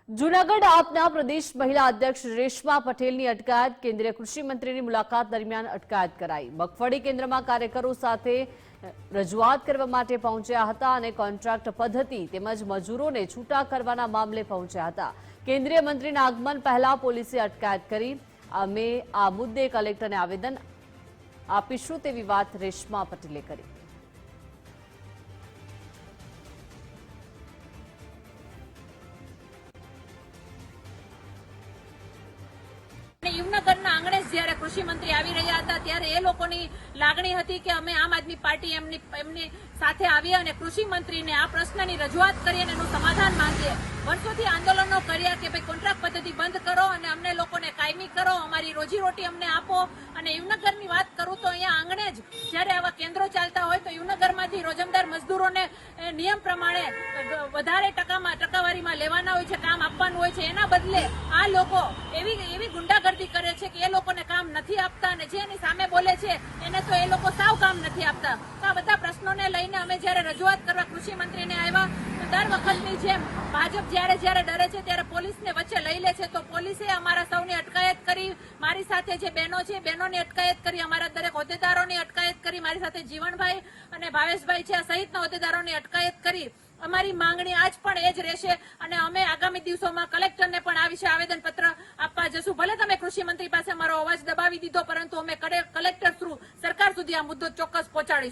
જૂનાગઢ આપના પ્રદેશ મહિલા અધ્યક્ષ રેશમા પટેલની અટકાયત કેન્દ્રીય કૃષિ મંત્રીની મુલાકાત દરમિયાન અટકાયત કરાઈ। મગફળી કેન્દ્રમાં કાર્યકરો સાથે રજૂઆત કરવા માટે પહોંચ્યા હતા અને કોન્ટ્રાક્ટ પદ્ધતિ તેમજ મજૂરોને છૂટા કરવાના મામલે પહોંચ્યા હતા। કેન્દ્રીય મંત્રીના આગમન પહેલા પોલીસે અટકાયત કરી। અમે આ મુદ્દે કલેક્ટરને આવેદન આપીશું તેવી વાત રેશમા પટેલે કરી। યુવનગરના આંગણે જ્યારે કૃષિ મંત્રી આવી રહ્યા હતા ત્યારે એ લોકોની લાગણી હતી કે અમે આમ આદમી પાર્ટી એમની સાથે આવીએ અને કૃષિ મંત્રીને આ પ્રશ્નની રજૂઆત કરીએ અને એનું સમાધાન માંગીએ। વર્ષોથી આંદોલનો કર્યા કે ભાઈ કોન્ટ્રાક્ટ પદ્ધતિ બંધ કરો અને અમને લોકોને કાયમી કરો, અમારી રોજીરોટી અમને આપો। અને યુવનગરની વાત કરું તો અહીંયા આંગણે જ જ્યારે આવા કેન્દ્રો ચાલતા હોય તો યુવનગરમાંથી રોજમદાર મજદૂરોને નિયમ પ્રમાણે વધારે ટકાવારીમાં લેવાના હોય છે, કામ આપવાનું હોય છે। એના બદલે આ લોકો એવી ગુંડાગર્દી કરે છે કે એ લોકોને કામ નથી આપતા અને જે એની સામે બોલે છે એને તો એ લોકો સાવ કામ નથી આપતા। તો આ બધા પ્રશ્નોને લઈને અમે જ્યારે રજૂઆત કરવા કૃષિ મંત્રીને આવ્યા તો દર વખતની જેમ ભાજપ જ્યારે ડરે છે ત્યારે પોલીસને વચ્ચે લઈ લે છે। તો પોલીસે અમારા સૌની અટકાયત કરી, મારી સાથે જે બહેનો છે બહેનોની અટકાયત કરી, અમારા દરેક હોદ્દેદારોની અટકાયત કરી, મારી સાથે જીવણભાઈ અને ભાવેશભાઈ છે આ સહિતના હોદ્દેદારોની અટકાયત કરી। અમારી માંગણી આજ પણ એ જ રહેશે અને અમે આગામી દિવસોમાં કલેક્ટરને પણ આ વિશે આવેદનપત્ર આપવા જશું। ભલે તમે કૃષિ મંત્રી પાસે અમારો અવાજ દબાવી દીધો, પરંતુ અમે કલેક્ટર થ્રુ સરકાર સુધી આ મુદ્દો ચોક્કસ પહોંચાડીશું।